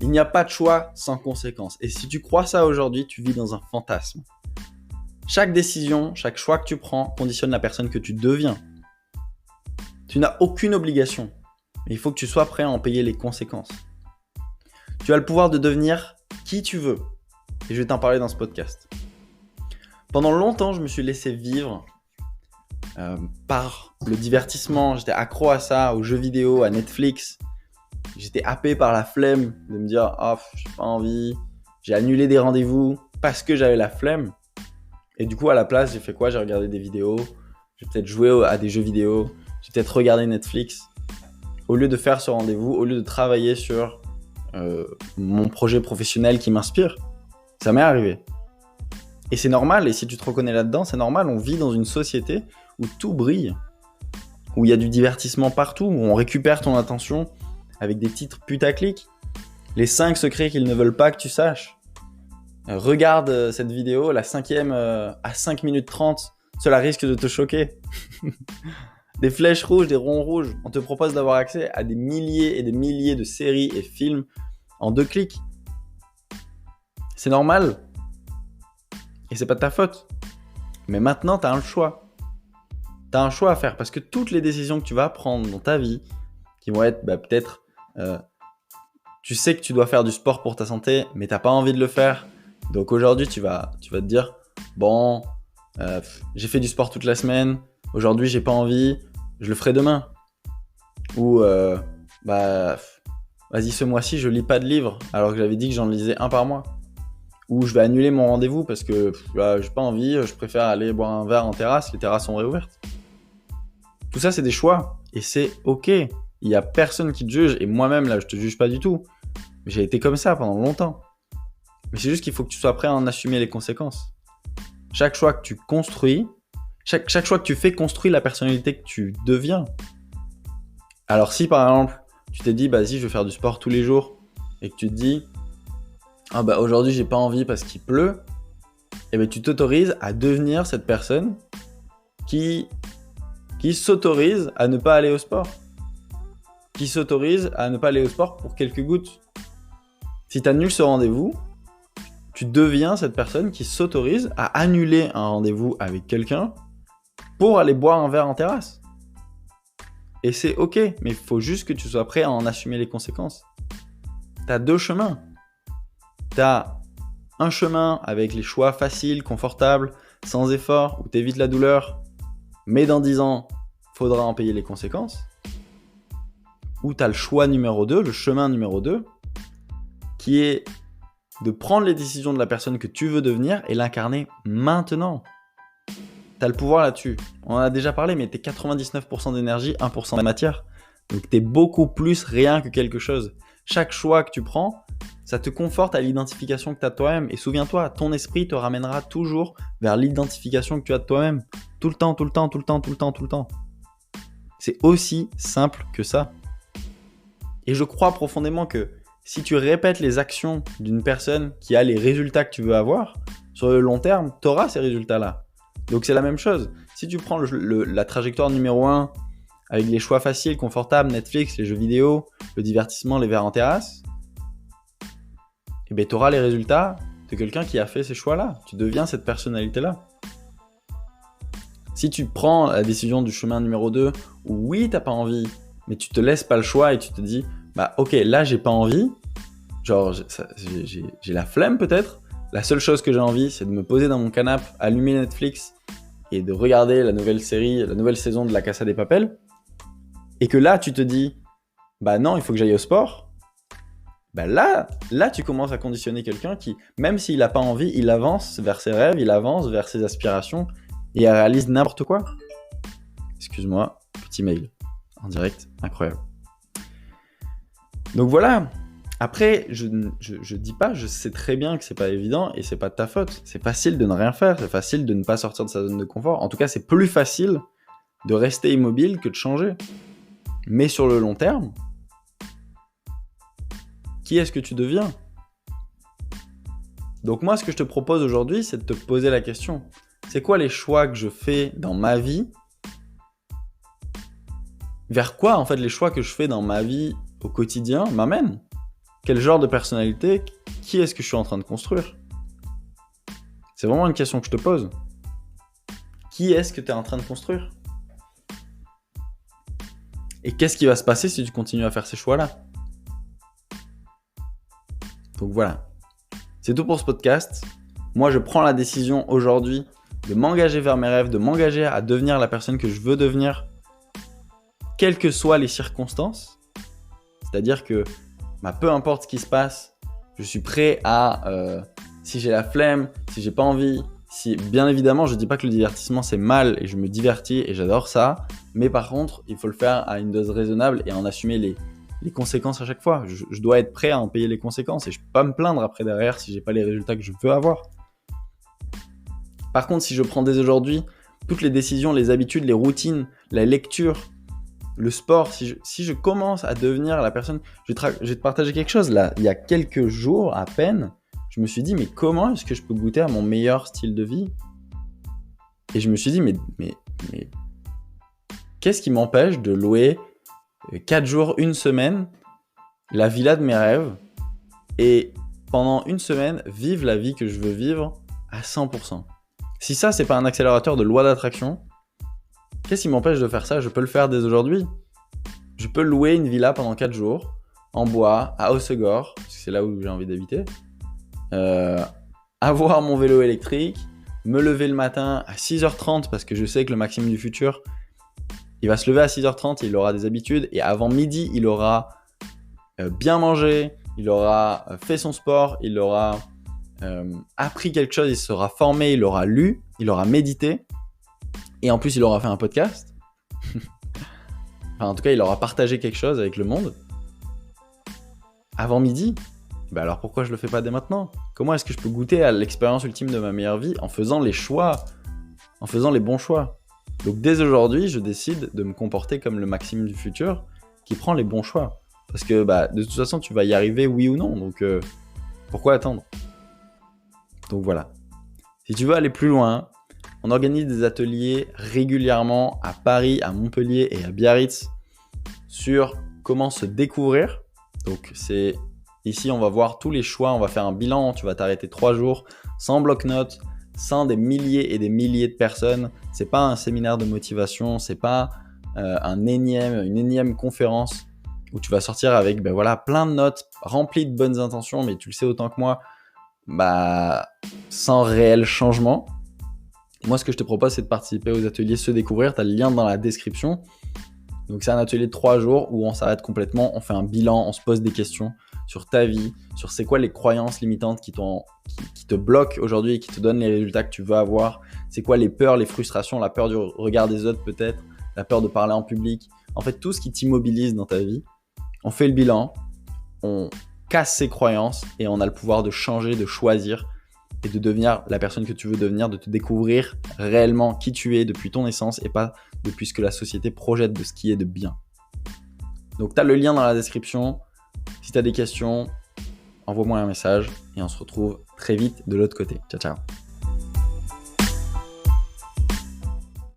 Il n'y a pas de choix sans conséquence. Et si tu crois ça aujourd'hui, tu vis dans un fantasme. Chaque décision, chaque choix que tu prends conditionne la personne que tu deviens. Tu n'as aucune obligation, mais il faut que tu sois prêt à en payer les conséquences. Tu as le pouvoir de devenir qui tu veux. Et je vais t'en parler dans ce podcast. Pendant longtemps, je me suis laissé vivre par le divertissement. J'étais accro à ça, aux jeux vidéo, à Netflix. J'étais happé par la flemme de me dire « Ah, j'ai pas envie ». J'ai annulé des rendez-vous parce que j'avais la flemme. Et du coup, à la place, j'ai fait quoi ? J'ai regardé des vidéos. J'ai peut-être joué à des jeux vidéo. J'ai peut-être regardé Netflix. Au lieu de faire ce rendez-vous, au lieu de travailler sur mon projet professionnel qui m'inspire, ça m'est arrivé. Et c'est normal, et si tu te reconnais là-dedans, c'est normal. On vit dans une société où tout brille, où il y a du divertissement partout, où on récupère ton attention avec des titres putaclic. Les 5 secrets qu'ils ne veulent pas que tu saches. Regarde cette vidéo, la 5e à 5 minutes 30, cela risque de te choquer. Des flèches rouges, des ronds rouges. On te propose d'avoir accès à des milliers et des milliers de séries et films en 2 clics. C'est normal. Et c'est pas de ta faute. Mais maintenant, tu as un choix. Tu as un choix à faire parce que toutes les décisions que tu vas prendre dans ta vie, qui vont être peut-être... tu sais que tu dois faire du sport pour ta santé, mais tu n'as pas envie de le faire. Donc aujourd'hui, tu vas te dire, bon, j'ai fait du sport toute la semaine, aujourd'hui, j'ai pas envie, je le ferai demain. Ou, vas-y, ce mois-ci, je lis pas de livres, alors que j'avais dit que j'en lisais un par mois. Ou je vais annuler mon rendez-vous parce que j'ai pas envie, je préfère aller boire un verre en terrasse, les terrasses sont réouvertes. Tout ça, c'est des choix, et c'est ok. Il y a personne qui te juge, et moi-même, là, je te juge pas du tout. J'ai été comme ça pendant longtemps. Mais c'est juste qu'il faut que tu sois prêt à en assumer les conséquences. Chaque choix que tu construis, chaque choix que tu fais construit la personnalité que tu deviens. Alors si par exemple, tu t'es dit, vas-y, je vais faire du sport tous les jours, et que tu te dis, aujourd'hui j'ai pas envie parce qu'il pleut, et bien tu t'autorises à devenir cette personne qui s'autorise à ne pas aller au sport. Qui s'autorise à ne pas aller au sport pour quelques gouttes. Si tu annules ce rendez-vous, tu deviens cette personne qui s'autorise à annuler un rendez-vous avec quelqu'un pour aller boire un verre en terrasse. Et c'est ok, mais il faut juste que tu sois prêt à en assumer les conséquences. Tu as 2 chemins. Tu as un chemin avec les choix faciles, confortables, sans effort, où tu évites la douleur, mais dans 10 ans, il faudra en payer les conséquences. Ou tu as le choix numéro 2, le chemin numéro 2, qui est de prendre les décisions de la personne que tu veux devenir et l'incarner maintenant. Tu as le pouvoir là-dessus. On en a déjà parlé, mais tu es 99% d'énergie, 1% de matière. Donc tu es beaucoup plus rien que quelque chose. Chaque choix que tu prends, ça te conforte à l'identification que tu as de toi-même. Et souviens-toi, ton esprit te ramènera toujours vers l'identification que tu as de toi-même. Tout le temps, tout le temps, tout le temps, tout le temps, tout le temps. C'est aussi simple que ça. Et je crois profondément que si tu répètes les actions d'une personne qui a les résultats que tu veux avoir, sur le long terme, tu auras ces résultats-là. Donc c'est la même chose. Si tu prends la trajectoire numéro 1 avec les choix faciles, confortables, Netflix, les jeux vidéo, le divertissement, les verres en terrasse, et bien tu auras les résultats de quelqu'un qui a fait ces choix-là. Tu deviens cette personnalité-là. Si tu prends la décision du chemin numéro 2, où oui, t'as pas envie, mais tu te laisses pas le choix et tu te dis, ok, là j'ai pas envie, genre j'ai la flemme peut-être, la seule chose que j'ai envie c'est de me poser dans mon canapé, allumer Netflix et de regarder la nouvelle série, la nouvelle saison de La Casa de Papel, et que là tu te dis, non, il faut que j'aille au sport, là tu commences à conditionner quelqu'un qui, même s'il a pas envie, il avance vers ses rêves, il avance vers ses aspirations et il réalise n'importe quoi. Excuse-moi, petit mail en direct, incroyable. Donc voilà, après, je dis pas, je sais très bien que c'est pas évident et c'est pas de ta faute. C'est facile de ne rien faire, c'est facile de ne pas sortir de sa zone de confort. En tout cas, c'est plus facile de rester immobile que de changer. Mais sur le long terme, qui est-ce que tu deviens ? Donc moi, ce que je te propose aujourd'hui, c'est de te poser la question. C'est quoi les choix que je fais dans ma vie ? Vers quoi, en fait, les choix que je fais dans ma vie au quotidien m'amènent ? quel genre de personnalité, qui est-ce que je suis en train de construire? C'est vraiment une question que je te pose. Qui est-ce que tu es en train de construire? Et qu'est-ce qui va se passer si tu continues à faire ces choix-là? Donc voilà. C'est tout pour ce podcast. Moi, je prends la décision aujourd'hui de m'engager vers mes rêves, de m'engager à devenir la personne que je veux devenir, quelles que soient les circonstances. C'est-à-dire que peu importe ce qui se passe, je suis prêt à, si j'ai la flemme, si j'ai pas envie, si bien évidemment, je dis pas que le divertissement c'est mal et je me divertis et j'adore ça, mais par contre, il faut le faire à une dose raisonnable et en assumer les conséquences à chaque fois. Je dois être prêt à en payer les conséquences et je peux pas me plaindre après derrière si j'ai pas les résultats que je veux avoir. Par contre, si je prends dès aujourd'hui toutes les décisions, les habitudes, les routines, la lecture, le sport, si je commence à devenir la personne... Je vais te partager quelque chose là. Il y a quelques jours à peine, je me suis dit, mais comment est-ce que je peux goûter à mon meilleur style de vie? Et je me suis dit, mais qu'est-ce qui m'empêche de louer 4 jours, une semaine, la villa de mes rêves et pendant une semaine, vivre la vie que je veux vivre à 100%. Si ça, c'est pas un accélérateur de loi d'attraction, qu'est-ce qui m'empêche de faire ça? Je peux le faire dès aujourd'hui. Je peux louer une villa pendant 4 jours, en bois, à Hossegor, parce que c'est là où j'ai envie d'habiter, avoir mon vélo électrique, me lever le matin à 6h30, parce que je sais que le Maxime du futur, il va se lever à 6h30, il aura des habitudes, et avant midi, il aura bien mangé, il aura fait son sport, il aura appris quelque chose, il sera formé, il aura lu, il aura médité, et en plus il aura fait un podcast. Enfin, en tout cas, il aura partagé quelque chose avec le monde. Avant midi, alors pourquoi je le fais pas dès maintenant? Comment est-ce que je peux goûter à l'expérience ultime de ma meilleure vie en faisant les choix, en faisant les bons choix? Donc dès aujourd'hui, je décide de me comporter comme le Maxime du futur qui prend les bons choix. Parce que de toute façon, tu vas y arriver oui ou non, donc pourquoi attendre? Donc voilà. Si tu veux aller plus loin, on organise des ateliers régulièrement à Paris, à Montpellier et à Biarritz sur comment se découvrir. Donc ici, on va voir tous les choix, on va faire un bilan, tu vas t'arrêter 3 jours sans bloc-notes, sans des milliers et des milliers de personnes. C'est pas un séminaire de motivation, c'est pas une énième conférence où tu vas sortir avec plein de notes remplies de bonnes intentions, mais tu le sais autant que moi, sans réel changement. Moi, ce que je te propose, c'est de participer aux ateliers Se Découvrir. Tu as le lien dans la description. Donc, c'est un atelier de 3 jours où on s'arrête complètement, on fait un bilan, on se pose des questions sur ta vie, sur c'est quoi les croyances limitantes qui te bloquent aujourd'hui et qui te donnent les résultats que tu veux avoir. C'est quoi les peurs, les frustrations, la peur du regard des autres peut-être, la peur de parler en public. En fait, tout ce qui t'immobilise dans ta vie. On fait le bilan, on casse ses croyances et on a le pouvoir de changer, de choisir et de devenir la personne que tu veux devenir, de te découvrir réellement qui tu es depuis ton essence et pas depuis ce que la société projette de ce qui est de bien. Donc tu as le lien dans la description. Si tu as des questions, envoie-moi un message et on se retrouve très vite de l'autre côté. Ciao, ciao.